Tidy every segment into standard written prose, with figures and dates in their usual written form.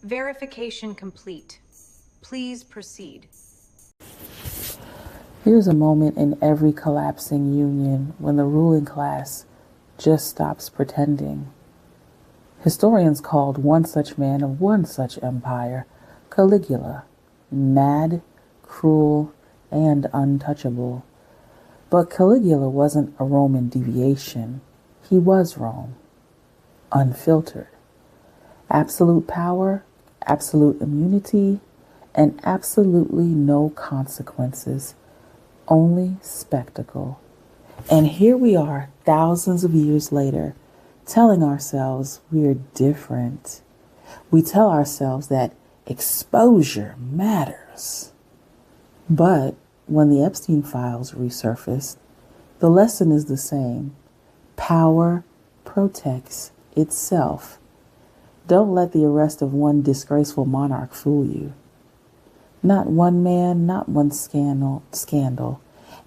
Verification complete. Please proceed. Here's a moment in every collapsing union when the ruling class just stops pretending. Historians called one such man of one such empire Caligula, mad, cruel, and untouchable. But Caligula wasn't a Roman deviation. He was Rome, unfiltered. Absolute power, absolute immunity, and absolutely no consequences. Only spectacle. And here we are, thousands of years later, telling ourselves we're different. We tell ourselves that exposure matters. But when the Epstein files resurfaced, the lesson is the same. Power protects itself. Don't let the arrest of one disgraceful monarch fool you. Not one man, not one scandal.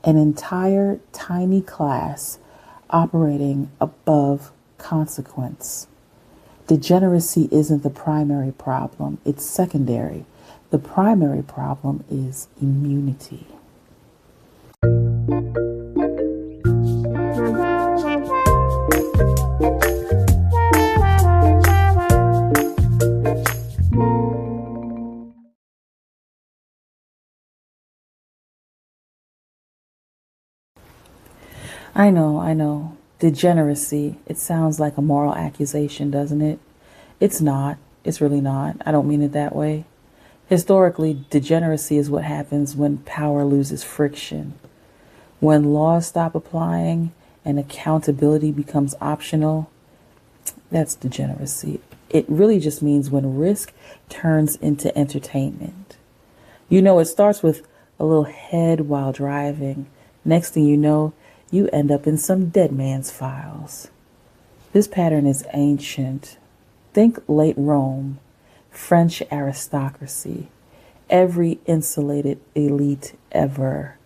An entire tiny class operating above consequence. Degeneracy isn't the primary problem, it's secondary. The primary problem is immunity. I know. Degeneracy. It sounds like a moral accusation, doesn't it? It's not. It's really not. I don't mean it that way. Historically, degeneracy is what happens when power loses friction. When laws stop applying and accountability becomes optional, that's degeneracy. It really just means when risk turns into entertainment. It starts with a little head while driving. Next thing you know, you end up in some dead man's files. This pattern is ancient. Think late Rome, French aristocracy, every insulated elite ever.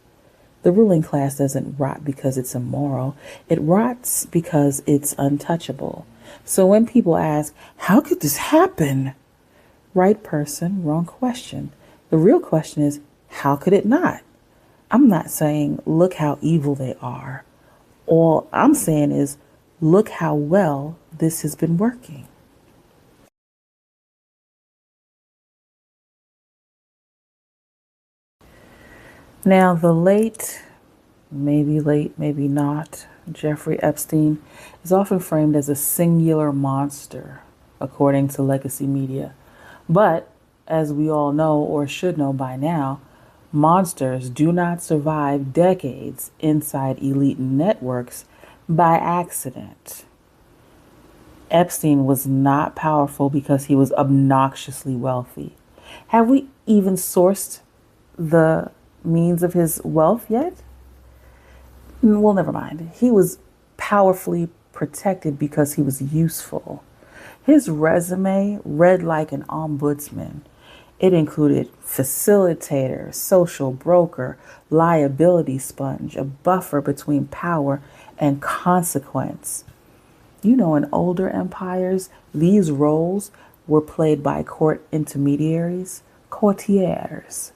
The ruling class doesn't rot because it's immoral. It rots because it's untouchable. So when people ask, how could this happen? Right person, wrong question. The real question is, how could it not? I'm not saying, look how evil they are. All I'm saying is, look how well this has been working. Now, the late, maybe not, Jeffrey Epstein is often framed as a singular monster, according to legacy media. But, as we all know or should know by now, monsters do not survive decades inside elite networks by accident. Epstein was not powerful because he was obnoxiously wealthy. Have we even sourced the means of his wealth yet? Well, never mind. He was powerfully protected because he was useful. His resume read like an ombudsman. It included facilitator, social broker, liability sponge, a buffer between power and consequence. In older empires, these roles were played by court intermediaries, courtiers,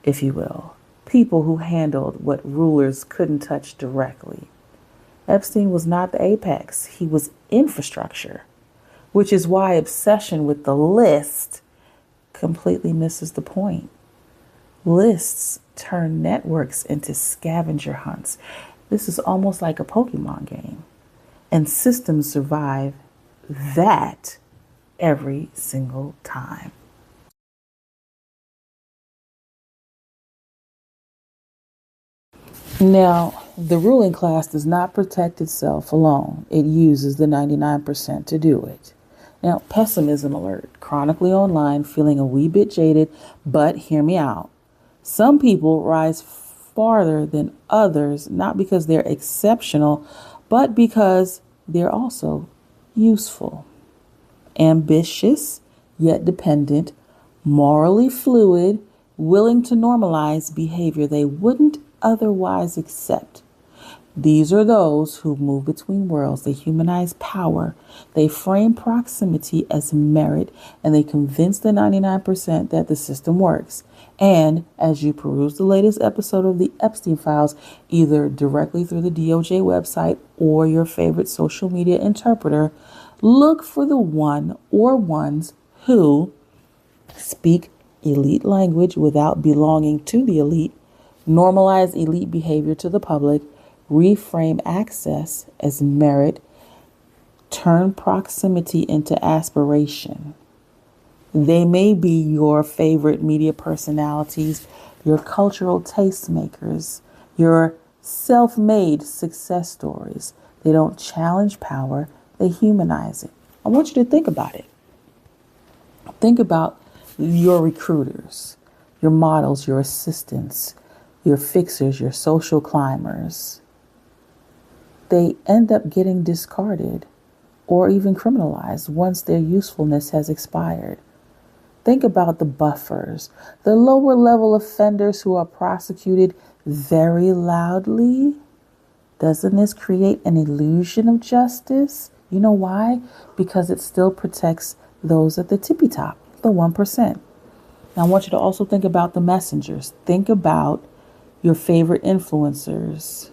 if you will, people who handled what rulers couldn't touch directly. Epstein was not the apex, he was infrastructure, which is why obsession with the list completely misses the point. Lists turn networks into scavenger hunts. This is almost like a Pokemon game. And systems survive that every single time. Now, the ruling class does not protect itself alone. It uses the 99% to do it. Now, pessimism alert, chronically online, feeling a wee bit jaded, but hear me out. Some people rise farther than others, not because they're exceptional, but because they're also useful, ambitious, yet dependent, morally fluid, willing to normalize behavior they wouldn't otherwise accept. These are those who move between worlds. They humanize power. They frame proximity as merit, and they convince the 99% that the system works. And as you peruse the latest episode of the Epstein files, either directly through the DOJ website or your favorite social media interpreter, look for the one or ones who speak elite language without belonging to the elite, normalize elite behavior to the public, reframe access as merit, turn proximity into aspiration. They may be your favorite media personalities, your cultural tastemakers, your self-made success stories. They don't challenge power, they humanize it. I want you to think about it. Think about your recruiters, your models, your assistants, your fixers, your social climbers. They end up getting discarded or even criminalized once their usefulness has expired. Think about the buffers, the lower level offenders who are prosecuted very loudly. Doesn't this create an illusion of justice? You know why? Because it still protects those at the tippy top, the 1%. Now I want you to also think about the messengers. Think about your favorite influencers,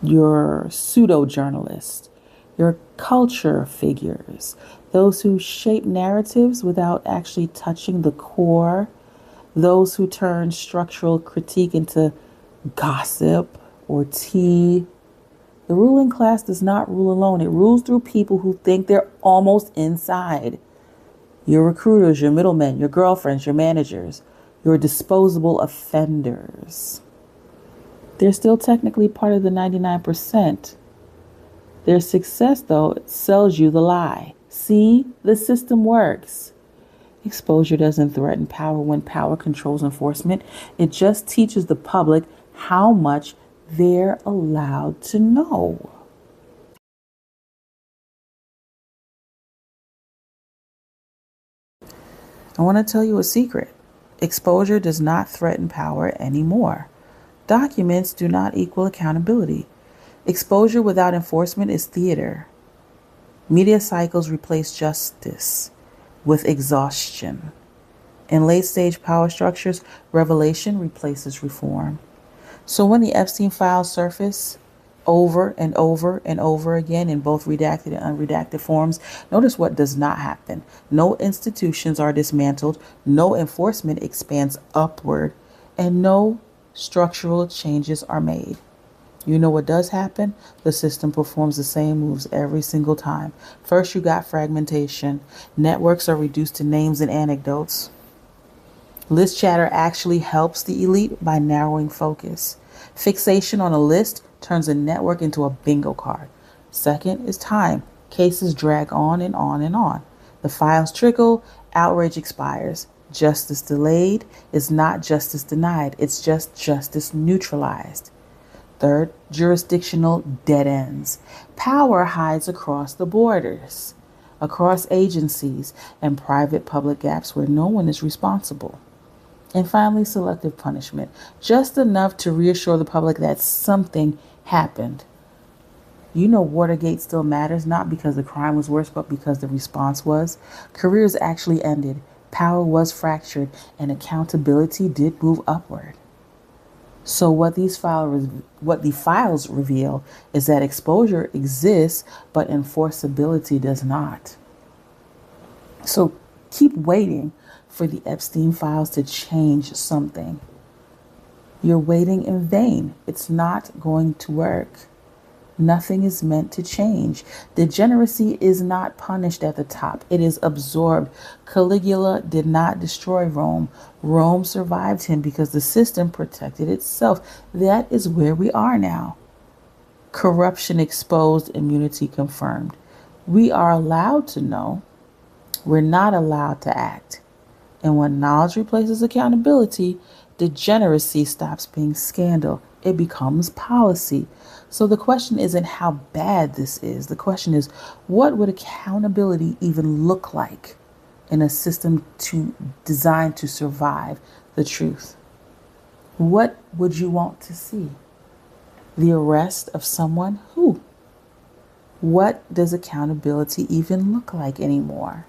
your pseudo-journalists, your culture figures, those who shape narratives without actually touching the core, those who turn structural critique into gossip or tea. The ruling class does not rule alone. It rules through people who think they're almost inside. Your recruiters, your middlemen, your girlfriends, your managers, your disposable offenders. They're still technically part of the 99%. Their success, though, sells you the lie. See, the system works. Exposure doesn't threaten power when power controls enforcement. It just teaches the public how much they're allowed to know. I want to tell you a secret. Exposure does not threaten power anymore. Documents do not equal accountability. Exposure without enforcement is theater. Media cycles replace justice with exhaustion. In late-stage power structures, revelation replaces reform. So when the Epstein files surface over and over and over again in both redacted and unredacted forms, notice what does not happen. No institutions are dismantled, no enforcement expands upward, and no structural changes are made. You know what does happen? The system performs the same moves every single time. First, you got fragmentation. Networks are reduced to names and anecdotes. List chatter actually helps the elite by narrowing focus. Fixation on a list turns a network into a bingo card. Second is time. Cases drag on and on and on. The files trickle, outrage expires. Justice delayed is not justice denied. It's just justice neutralized. Third, jurisdictional dead ends. Power hides across the borders, across agencies, and private-public gaps where no one is responsible. And finally, selective punishment, just enough to reassure the public that something happened. You know Watergate still matters, not because the crime was worse, but because the response was. Careers actually ended, power was fractured, and accountability did move upward. So what the files reveal is that exposure exists, but enforceability does not. So keep waiting for the Epstein files to change something. You're waiting in vain. It's not going to work. Nothing is meant to change. Degeneracy is not punished at the top. It is absorbed. Caligula did not destroy Rome. Rome survived him because the system protected itself. That is where we are now. Corruption exposed, immunity confirmed. We are allowed to know. We're not allowed to act. And when knowledge replaces accountability, degeneracy stops being scandal. It becomes policy. So the question isn't how bad this is. The question is, what would accountability even look like in a system designed to survive the truth? What would you want to see? The arrest of someone who? What does accountability even look like anymore?